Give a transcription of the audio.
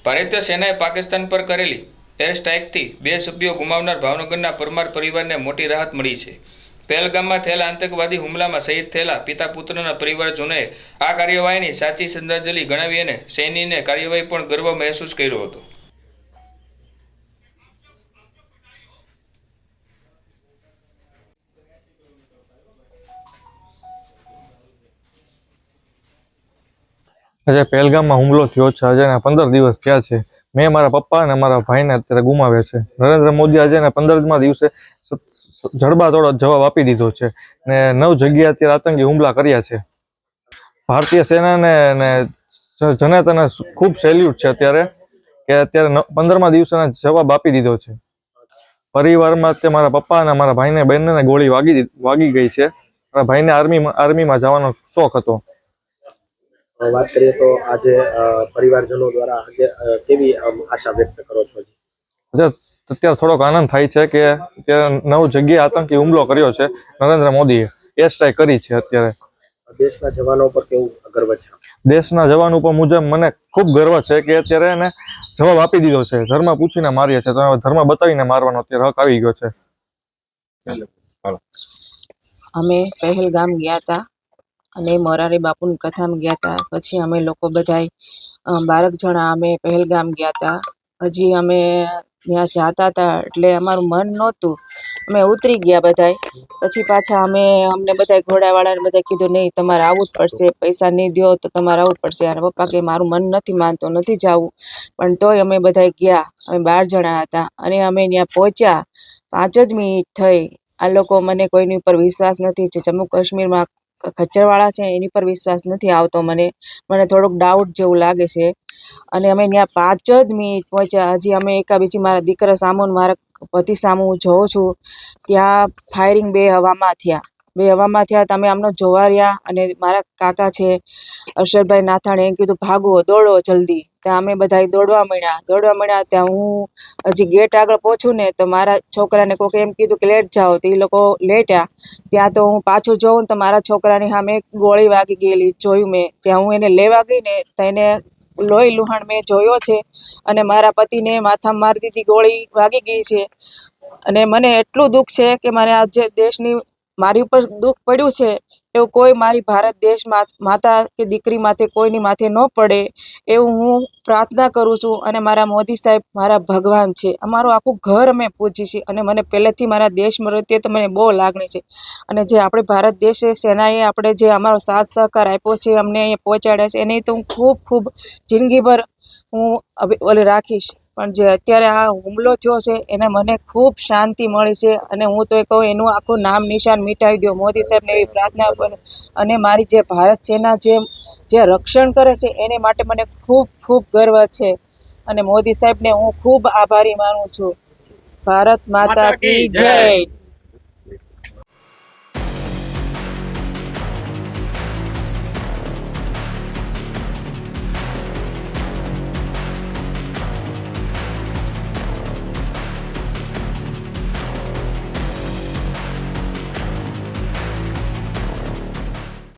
ભારતીય સેનાએ પાકિસ્તાન પર કરેલી એર સ્ટ્રાઇકથી 2 સભ્યો ગુમાવનાર ભાવનગરના પરમાર પરિવારને મોટી રાહત મળી છે। પહેલગામમાં થયેલા આતંકવાદી હુમલામાં શહીદ થયેલા પિતા પુત્રના પરિવારજનોએ આ કાર્યવાહીની સાચી શ્રદ્ધાંજલિ ગણાવી અને સૈન્યની કાર્યવાહી પણ ગર્વ મહેસૂસ કર્યો હતો। આજે પહેલગામમાં હુમલો થયો છે। આજે 15 દિવસ થયા છે। મેં મારા પપ્પા અને મારા ભાઈને અત્યારે ગુમાવ્યા છે। નરેન્દ્ર મોદી આજે 15મા દિવસે જડબાતોડ જવાબ આપી દીધો છે ને 9 જગ્યાએ અત્યારે આતંકી હુમલા કર્યા છે। ભારતીય સેનાને ને જનતાને ખૂબ સેલ્યુટ છે અત્યારે કે અત્યારે 15મા દિવસે જવાબ આપી દીધો છે। પરિવારમાં તે મારા પપ્પા અને મારા ભાઈને બંનેને ગોળી વાગી ગઈ છે। મારા ભાઈને આર્મીમાં જવાનો શોખ હતો। વાત કરીએ તો આજે પરિવારજનો દ્વારા આજે કેવી આશા વ્યક્ત કરો છો? અત્યારે થોડોક આનંદ થાય છે કે અત્યારે 9 જગ્યાએ આતંકી હુમલો કર્યો છે નરેન્દ્ર મોદીએ, એર સ્ટ્રાઇક કરી છે। અત્યારે દેશના જવાનો પર કેવું ગર્વ છે? દેશના જવાનો પર મુજબ મને ખૂબ ગર્વ છે કે અત્યારે એને જવાબ આપી દીધો છે। ધર્મ પૂછીને માર્યા છે તો ધર્મ બતાવીને મારવાનો અત્યારે હક આવી ગયો છે। અમે પહેલગામ ગયા હતા અને મોરારી બાપુની કથામાં ગયા હતા। પછી અમે લોકો બધાય 12 જણા અમે પહેલગામ ગયા હતા। હજી અમે ત્યાં જાતા હતા એટલે અમારું મન નહોતું, અમે ઉતરી ગયા બધાય। પછી પાછા અમને બધાય ઘોડાવાળાને બધાય કીધું નહીં તમારે આવવું જ પડશે, પૈસા નહીં દો તો તમારે આવવું પડશે। અને પપ્પા કે મારું મન નથી માનતો, નથી જવું, પણ તોય અમે બધાય ગયા। અમે 12 જણા હતા અને અમે ત્યાં પહોંચ્યા 5 જ મિનિટ થઈ। આ લોકો મને કોઈની ઉપર વિશ્વાસ નથી, જે જમ્મુ કાશ્મીરમાં ખચ્ચરવાળા છે એની પર વિશ્વાસ નથી આવતો મને થોડોક ડાઉટ જેવું લાગે છે। અને અમે ત્યાં 5 જ મિનિટ પહોંચ્યા, હજી અમે બીજી મારા દીકરા સામુ મારા પતિ સામુ જોઉં છું ત્યાં ફાયરિંગ 2 હવામાં થયા। તમે આમનો જોવા રહ્યા અને મારા કાકા છે અરશદભાઈ નાથાણી એમ કીધું ભાગો, દોડો જલ્દી। ત્યાં અમે બધા દોડવા મળ્યા। ત્યાં હું હજી ગેટ આગળ પહોંચું ને તો મારા છોકરાને કોઈક એમ કીધું કે લેટ જાઓ, તો એ લોકો લેટ્યા। ત્યાં તો હું પાછું જોઉં તો મારા છોકરાની સામે ગોળી વાગી ગયેલી જોયું મેં। ત્યાં હું એને લેવા ગઈ ને તો એને લોહી લુહાણ મેં જોયો છે અને મારા પતિને માથામાં મારી દીધી, ગોળી વાગી ગઈ છે। અને મને એટલું દુઃખ છે કે મને આજે દેશની મારી ઉપર દુઃખ પડ્યું છે એવું કોઈ મારી ભારત દેશ માતા કે દીકરી માથે કોઈની માથે ન પડે એવું હું પ્રાર્થના કરું છું। અને મારા મોદી સાહેબ મારા ભગવાન છે, અમારું આખું ઘર અમે પૂજીએ છીએ અને મને પહેલેથી મારા દેશ પ્રત્યે તો મને બહુ લાગણી છે। અને જે આપણે ભારત દેશ સેનાએ આપણે જે અમારો સાથ સહકાર આપ્યો છે, અમને અહીંયા પહોંચાડ્યા છે, એની તો હું ખૂબ જિંદગીભર હું રાખીશ। પણ જે અત્યારે આ હુમલો થયો છે એને મને ખૂબ શાંતિ મળી છે અને હું તો કહું એનું આખું નામ નિશાન મિટાવી દો મોદી સાહેબને એવી પ્રાર્થના કરું। અને મારી જે ભારત સેના જે રક્ષણ કરે છે એને માટે મને ખૂબ ગર્વ છે અને મોદી સાહેબને હું ખૂબ આભારી માનું છું। ભારત માતા કી જય।